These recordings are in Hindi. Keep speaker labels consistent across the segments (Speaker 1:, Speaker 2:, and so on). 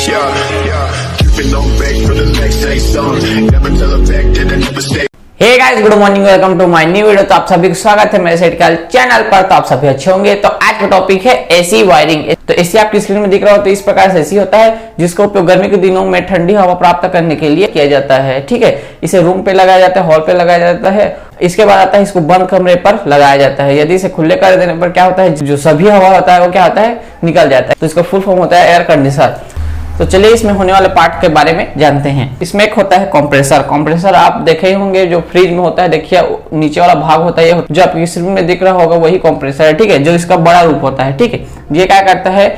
Speaker 1: Keeping on back for the next day song. Never tell a fact that I never stay.
Speaker 2: Hey guys, good morning, welcome to my new video. तो आप सभी का स्वागत है मेरे सेट कल चैनल पर। तो आप सभी अच्छे होंगे। तो आज का टॉपिक है एसी वायरिंग। तो एसी आपकी स्क्रीन में दिख रहा हो तो इस प्रकार से एसी होता है जिसका उपयोग गर्मी के दिनों में ठंडी हवा प्राप्त करने के लिए किया जाता है। ठीक है, इसे रूम पे लगाया जाता है, हॉल पे लगाया जाता है। इसके बाद आता है इसको बंद कमरे पर लगाया जाता है। यदि इसे खुले कर देने पर क्या होता है, जो सभी हवा होता है वो क्या होता है, निकल जाता है। तो इसका फुल फॉर्म होता है एयर कंडीशनर। तो चलिए इसमें होने वाले पार्ट के बारे में जानते हैं। इसमें एक होता है कंप्रेसर। कंप्रेसर आप देखे होंगे जो फ्रिज में होता है, देखिए नीचे वाला भाग होता है, जो आपकी स्क्रीन में दिख रहा होगा वही कंप्रेसर है। ठीक है, जो इसका बड़ा रूप होता है। ठीक है, ये क्या करता है,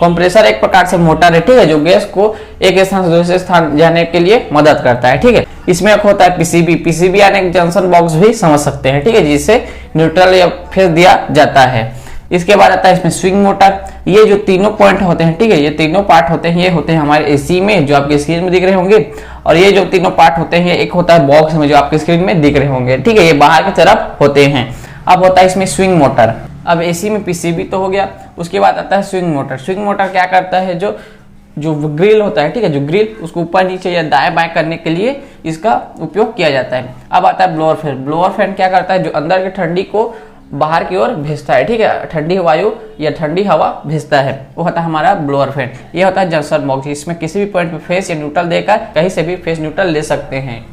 Speaker 2: कंप्रेसर एक प्रकार से मोटर है। ठीक है, जो गैस को एक स्थान से दूसरे स्थान जाने के लिए मदद करता है। ठीक है, इसमें एक होता है पीसीबी। पीसीबी यानी एक जंक्शन बॉक्स भी समझ सकते हैं। ठीक है, जिससे न्यूट्रल या फेस दिया जाता है। इसके बाद आता है इसमें स्विंग मोटर। ये जो तीनों पॉइंट होते हैं, ठीक है, ये तीनों पार्ट होते हैं, ये होते हैं हमारे एसी में जो आपके स्क्रीन में दिख रहे होंगे। और ये जो तीनों पार्ट होते हैं, एक होता है बॉक्स में जो आपके स्क्रीन में दिख रहे होंगे। ठीक है, ये बाहर की तरफ होते हैं। अब होता है इसमें स्विंग मोटर। अब एसी में पीसीबी तो हो गया, उसके बाद आता है स्विंग मोटर। स्विंग मोटर क्या करता है, जो ग्रिल होता है, ठीक है, जो ग्रिल उसको ऊपर नीचे या दाएं बाएं करने के लिए इसका उपयोग किया जाता है। अब आता है ब्लोअर फैन। ब्लोअर फैन क्या करता है, जो अंदर की ठंडी को बाहर की ओर भेजता है। ठीक है, ठंडी वायु या ठंडी हवा भेजता है, वो होता है हमारा ब्लोअर फैन। ये होता है जंक्शन बॉक्स। इसमें किसी भी पॉइंट पे फेस या न्यूट्रल देकर कहीं से भी फेस न्यूट्रल ले सकते हैं।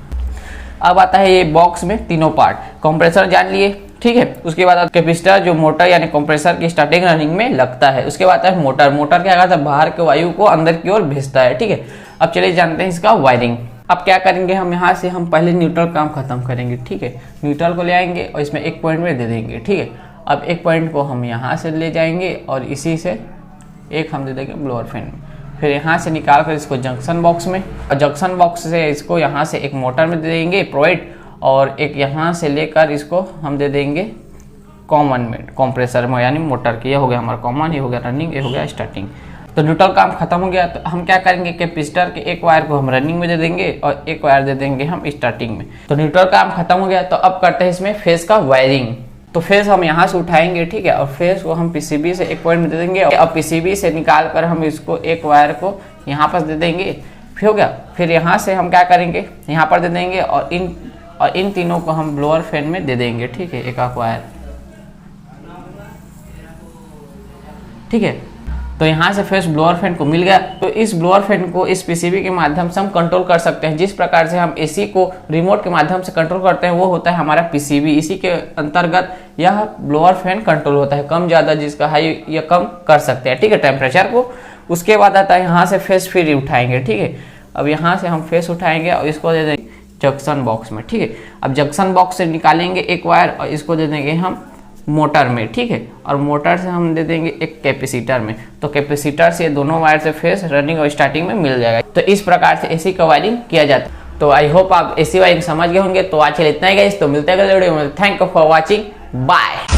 Speaker 2: अब आता है ये बॉक्स में तीनों पार्ट। कंप्रेसर जान लिए, ठीक है। उसके बाद कैपेसिटर जो मोटर यानी कंप्रेसर की स्टार्टिंग रनिंग में लगता है। उसके बाद आता है मोटर। मोटर क्या करता है, बाहर के वायु को अंदर की ओर भेजता है। ठीक है, अब चलिए जानते हैं इसका वायरिंग। अब क्या करेंगे हम, यहाँ से हम पहले न्यूट्रल काम खत्म करेंगे। ठीक है, न्यूट्रल को ले आएंगे और इसमें एक पॉइंट में दे देंगे। ठीक है, अब एक पॉइंट को हम यहाँ से ले जाएंगे और इसी से एक हम दे देंगे ब्लोअर फैन में। फिर यहाँ से निकाल कर इसको जंक्शन बॉक्स में, और जंक्शन बॉक्स से इसको यहाँ से एक मोटर में दे देंगे प्रोवाइड, और एक यहाँ से लेकर इसको हम दे देंगे कॉमन में, कंप्रेसर में यानी मोटर की। ये हो गया हमारा कॉमन, ये हो गया रनिंग, ये हो गया स्टार्टिंग। तो न्यूट्रल काम खत्म हो गया। तो हम क्या करेंगे, कैपेसिटर के एक वायर को हम रनिंग में दे देंगे और एक वायर दे देंगे हम स्टार्टिंग में। तो न्यूट्रल काम खत्म हो गया। तो अब करते हैं इसमें फेस का वायरिंग। तो फेस हम यहाँ से उठाएंगे, ठीक है, और फेस को हम पीसीबी से एक पॉइंट में दे देंगे और पीसीबी से निकाल कर हम इसको एक वायर को यहाँ पर दे देंगे। फिर हो गया। फिर यहाँ से हम क्या करेंगे, यहाँ पर दे देंगे और इन तीनों को हम ब्लोअर फैन में दे देंगे। ठीक है, एक वायर। ठीक है, तो यहाँ से फेस ब्लोअर फैन को मिल गया। तो इस ब्लोअर फैन को इस पीसीबी के माध्यम से हम कंट्रोल कर सकते हैं। जिस प्रकार से हम एसी को रिमोट के माध्यम से कंट्रोल करते हैं वो होता है हमारा पीसीबी। इसी के अंतर्गत यह ब्लोअर फैन कंट्रोल होता है, कम ज़्यादा जिसका हाई या कम कर सकते हैं। ठीक है, टेम्परेचर को। उसके बाद आता है यहाँ से फेस फिर उठाएंगे। ठीक है, अब यहाँ से हम फेस उठाएंगे और इसको दे देंगे जंक्शन बॉक्स में। ठीक है, अब जंक्शन बॉक्स से निकालेंगे एक वायर और इसको दे देंगे हम मोटर में। ठीक है, और मोटर से हम दे देंगे एक कैपेसिटर में। तो कैपेसिटर से दोनों वायर से फेस रनिंग और स्टार्टिंग में मिल जाएगा। तो इस प्रकार से एसी का वायरिंग किया जाता है। तो आई होप आप एसी वायरिंग समझ गए होंगे। तो आज के लिए इतना ही गाइस, तो मिलते हैं अगले वीडियो में। Thank you for watching, bye.